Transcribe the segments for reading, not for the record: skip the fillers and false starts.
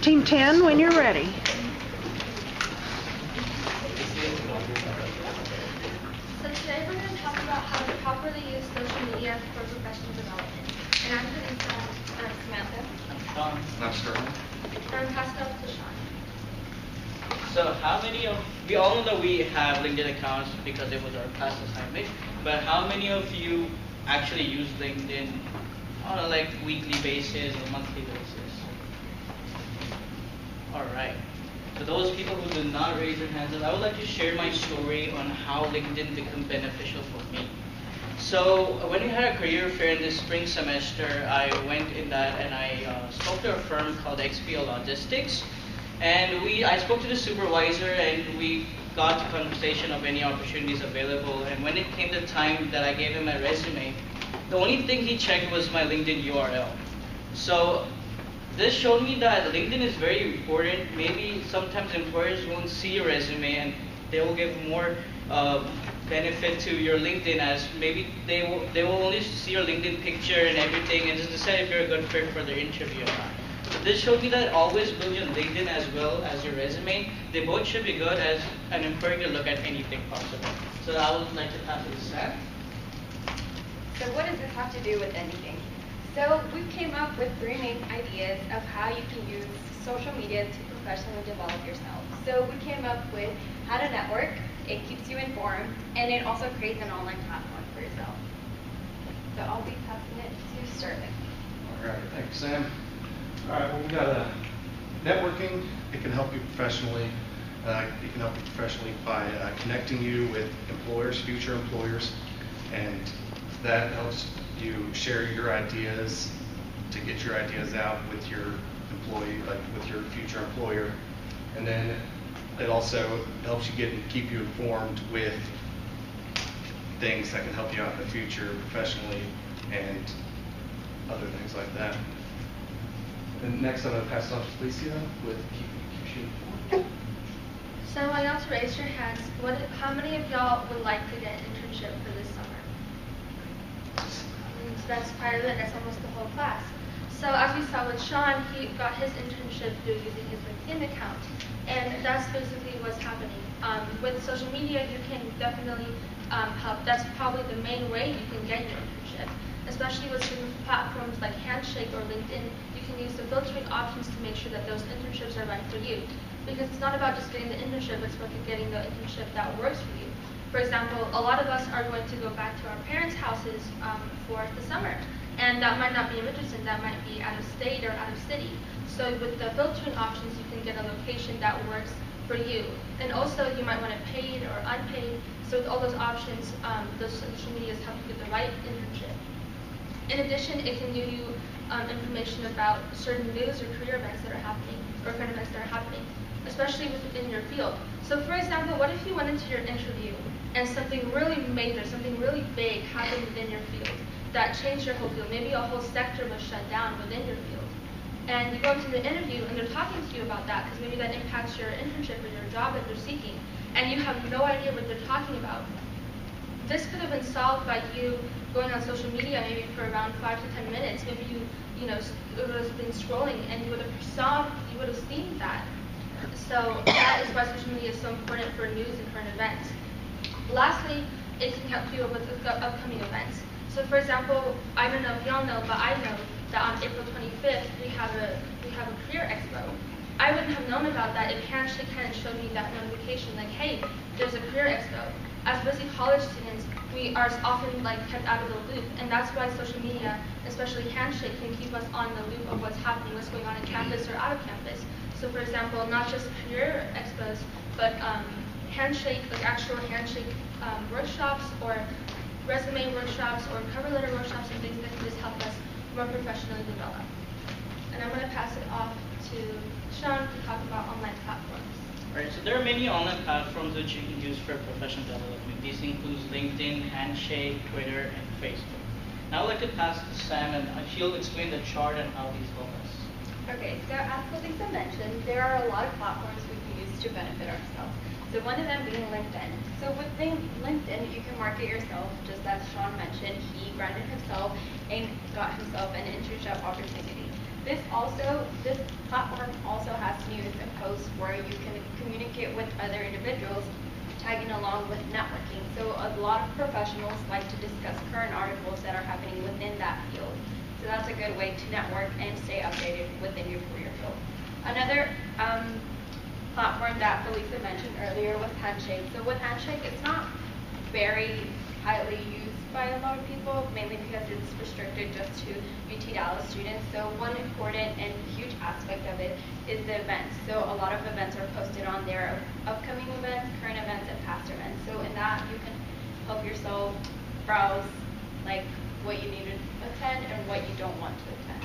Team 10, when you're ready. So today we're going to talk about how to properly use social media for professional development. And I'm going to Samantha. I'm Sean. I'm Sterling. And I'm passing off to Sean. So how many of, we all know that we have LinkedIn accounts because it was our class assignment, but how many of you actually use LinkedIn on a weekly basis or monthly basis? All right. For those people who did not raise their hands, I would like to share my story on how LinkedIn became beneficial for me. So when we had a career fair in the spring semester, I went in that and I spoke to a firm called XPO Logistics. And I spoke to the supervisor and we got to conversation of any opportunities available. And when it came to time that I gave him my resume, the only thing he checked was my LinkedIn URL. So this showed me that LinkedIn is very important. Maybe sometimes employers won't see your resume and they will give more benefit to your LinkedIn, as maybe they will only see your LinkedIn picture and everything and just decide if you're a good fit for their interview or not. So this showed me that always build your LinkedIn as well as your resume. They both should be good, as an employer can look at anything possible. So I would like to pass it to Sam. So what does this have to do with anything? So we came up with 3 main ideas of how you can use social media to professionally develop yourself. So we came up with how to network, it keeps you informed, and it also creates an online platform for yourself. So I'll be passing it to Sterling. All right, thanks, Sam. All right, well, we got networking. It can help you professionally. It can help you professionally by connecting you with employers, future employers, and that helps you share your ideas to get your ideas out with your employee, with your future employer. And then it also helps you keep you informed with things that can help you out in the future professionally and other things like that. And next I'm going to pass it on to Felicia with Keep Shooting Forward. So I want to raise your hands. How many of y'all would like to get an internship for this summer? That's quite a bit. That's almost the whole class. So as we saw with Sean, he got his internship through using his LinkedIn account. And that's basically what's happening. With social media, you can definitely help. That's probably the main way you can get your internship. Especially with certain platforms like Handshake or LinkedIn, you can use the filtering options to make sure that those internships are right for you. Because it's not about just getting the internship, it's about getting the internship that works for you. For example, a lot of us are going to go back to our parents' houses for the summer. And that might not be in Richardson, that might be out of state or out of city. So with the filtering options, you can get a location that works for you. And also, you might want it paid or unpaid. So with all those options, those social medias help you get the right internship. In addition, it can give you information about certain news or career events that are happening, or current events that are happening, especially within your field. So for example, what if you went into your interview and something really major, something really big happened within your field that changed your whole field? Maybe a whole sector was shut down within your field. And you go into the interview and they're talking to you about that because maybe that impacts your internship or your job that you're seeking. And you have no idea what they're talking about. This could have been solved by you going on social media maybe for around 5 to 10 minutes. Maybe you would have been scrolling and you would have seen that. So that is why social media is so important for news and current events. Lastly, it can help you with upcoming events. So for example, I don't know if y'all know, but I know that on April 25th we have a career expo. I wouldn't have known about that if Handshake hadn't showed me that notification, like, hey, there's a career expo. As busy college students, we are often kept out of the loop, and that's why social media, especially Handshake, can keep us on the loop of what's happening, what's going on in campus or out of campus. So for example, not just career expos, but Handshake, actual Handshake workshops or resume workshops or cover letter workshops and things that can just help us more professionally develop. And I'm going to pass it off to Sean to talk about online platforms. Alright, so there are many online platforms which you can use for professional development. These include LinkedIn, Handshake, Twitter, and Facebook. Now I'd like to pass to Sam and he'll explain the chart and how these help us. Okay, so as Felicia mentioned, there are a lot of platforms we can use to benefit ourselves. So one of them being LinkedIn. So with LinkedIn, you can market yourself, just as Sean mentioned. He branded himself and got himself an internship opportunity. This platform also has where you can communicate with other individuals, tagging along with networking. So a lot of professionals like to discuss current articles that are happening within that field. So that's a good way to network and stay updated within your career field. Another platform that Felisa mentioned earlier was Handshake. So with Handshake, it's not very highly used by a lot of people, mainly because it's restricted just to UT Dallas students. So one important and huge aspect of it is the events. So a lot of events are posted on there of upcoming events, current events, and past events. So in that, you can help yourself browse like what you need to attend and what you don't want to attend.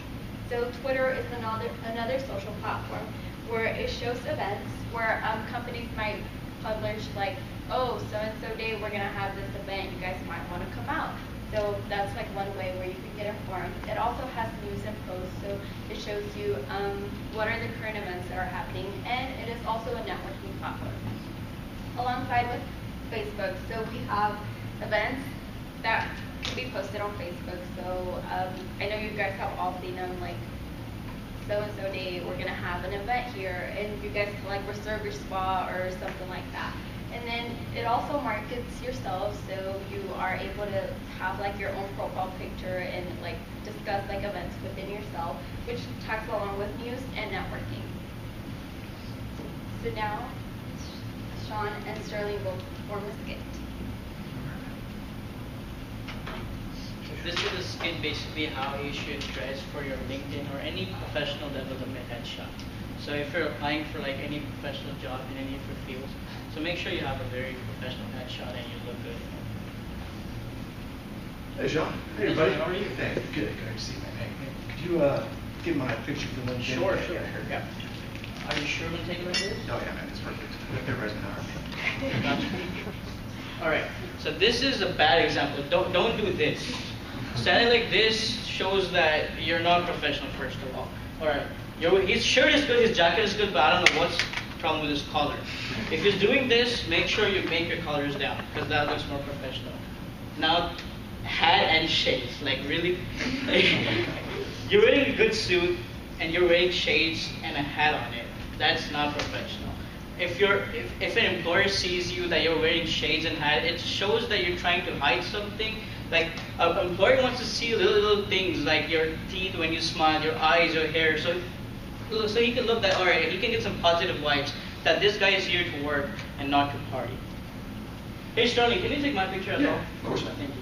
So Twitter is another social platform where it shows events where companies might publish like, oh, so-and-so day we're going to have this event, you guys might want to come out. So that's like one way where you can get informed. It also has news and posts, so it shows you what are the current events that are happening, and it is also a networking platform. Alongside with Facebook, so we have events that can be posted on Facebook. So I know you guys have all seen them, like so-and-so day, we're gonna have an event here, and you guys can like reserve your spot or something like that. And then it also markets yourself, so you are able to have like your own profile picture and like discuss like events within yourself, which tags along with news and networking. So now, Sean and Sterling will form a skit. This is a skit basically how you should dress for your LinkedIn or any professional development headshot. So if you're applying for like any professional job in any of your fields, so make sure you have a very professional headshot and you look good. Hey, Sean. Hey, everybody. How are you? Hey, good. Good to see you, man. Hey, could you get my picture for LinkedIn? Sure. Yeah. Are you sure we'll take it like this? Oh, yeah, man. It's perfect. Their resume already. All right. So this is a bad example. Don't do this. Standing like this shows that you're not professional, first of all. All right. His shirt is good, his jacket is good, but I don't know what's the problem with his collar. If he's doing this, make sure you make your collars down, because that looks more professional. Now, hat and shades, like really, you're wearing a good suit and you're wearing shades and a hat on it. That's not professional. If an employer sees you that you're wearing shades and hat, it shows that you're trying to hide something. Like an employer wants to see little things like your teeth when you smile, your eyes, your hair, so he can look that, all right, he can get some positive vibes that this guy is here to work and not to party. Hey Sterling, can you take my picture as well? Of course. Thank you.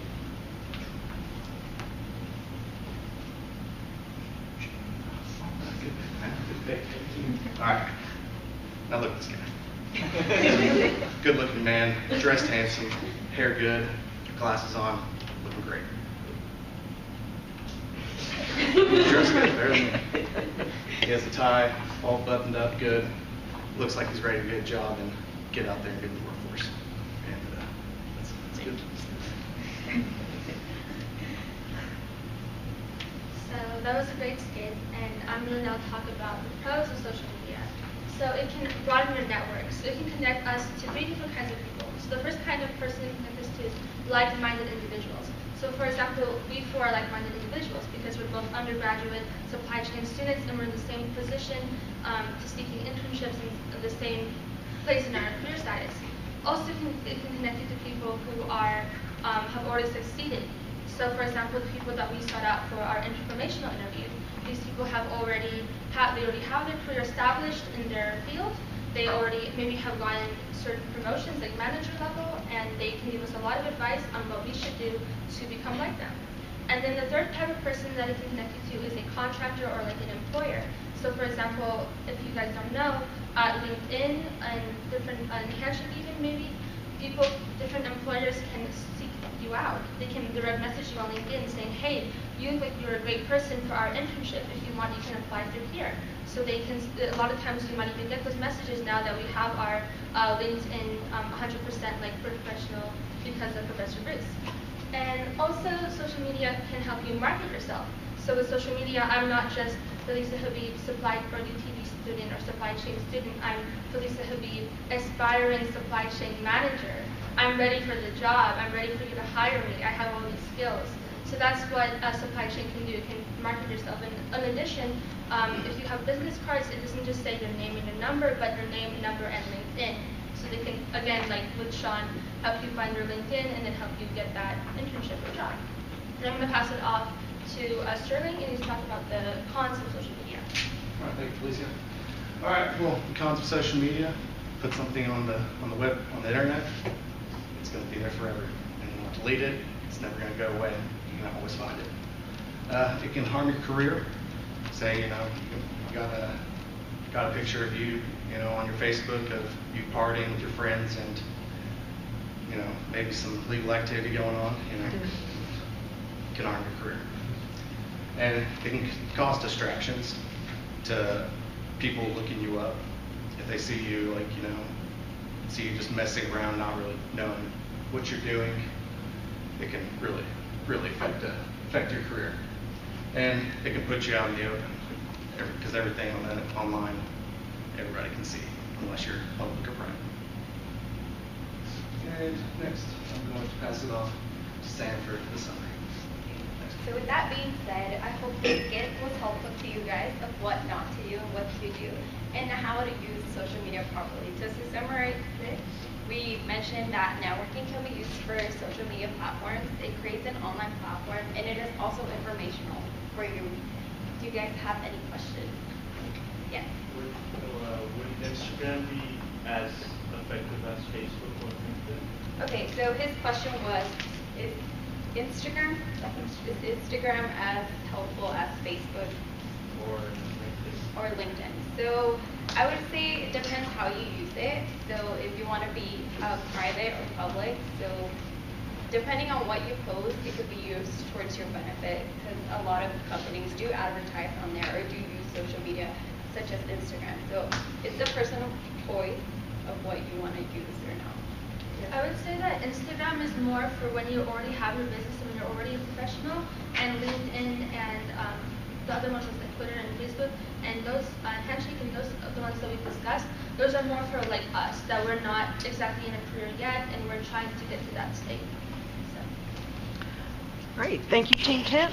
All right. Now look at this guy. Good looking man, dressed handsome, hair good, glasses on, looking great. Dressed good, better than me. He has a tie, all buttoned up good. Looks like he's ready to get a job and get out there and get in the workforce. And that's good. So that was a great skit, and I'm going to now talk about the pros of social media. So it can broaden your network. So it can connect us to 3 different kinds of people. So the first kind of person it can connect us to is like-minded individuals. So for example, we 4 are like-minded individuals because we're both undergraduate supply chain students and we're in the same position seeking internships in the same place in our career status. Also, it can connect you to people who are have already succeeded. So for example, the people that we sought out for our informational interview, these people already have their career established in their field. They already maybe have gotten certain promotions like manager level, and they can give us a lot of advice on what we should do to become like them. And then the third type of person that it can connect you to is a contractor or like an employer. So for example, if you guys don't know, LinkedIn and different Handshake even maybe, different employers can seek you out. They can direct message you on LinkedIn saying, hey, you look like you're a great person for our internship. If you want, you can apply through here. So they can, a lot of times you might even get those messages now that we have our LinkedIn 100% like professional because of Professor Bruce. And also social media can help you market yourself. So with social media, I'm not just Felisa Habib, supply or UTV student or supply chain student. I'm Felisa Habib, aspiring supply chain manager. I'm ready for the job. I'm ready for you to hire me. I have all these skills. So that's what a supply chain can do. It can market yourself. And in addition, if you have business cards, it doesn't just say your name and your number, but your name, number, and LinkedIn. So they can, again, like with Sean, help you find your LinkedIn and then help you get that internship or job. And I'm going to pass it off to Sterling, and he's talking about the cons of social media. All right, thank you, Felicia. All right, well, the cons of social media: put something on the web, on the internet, it's going to be there forever, and you want to delete it, it's never going to go away. You can always find it. It can harm your career. Say, you got a picture of you, on your Facebook of you partying with your friends, and maybe some legal activity going on. It can harm your career, and it can cause distractions to people looking you up. If they see you, see you just messing around, not really knowing what you're doing, it can really affect your career. And it can put you out in the open, because everything on that online, everybody can see, unless you're public or private. And next, I'm going to pass it off to Sam for the summary. So with that being said, I hope this skit was helpful to you guys of what not to do and what to do, and how to use social media properly. So to summarize it, we mentioned that networking can be used for social media platforms. It creates an online platform, and it is also informational for you. Do you guys have any questions? Yes. Would Instagram be as effective as Facebook or LinkedIn? Okay, so his question was, is Instagram as helpful as Facebook Or LinkedIn? or LinkedIn? So I would say it depends how you use it. So if you want to be private or public, so depending on what you post, it could be used towards your benefit, because a lot of companies do advertise on there or do use social media such as Instagram. So it's a personal choice of what you want to use or not. I would say that Instagram is more for when you already have your business and when you're already a professional, and LinkedIn and the other ones like Twitter and Facebook and those Handshake and those are the ones that we discussed. Those are more for like us that we're not exactly in a career yet and we're trying to get to that state. So. Great. Thank you, Team 10.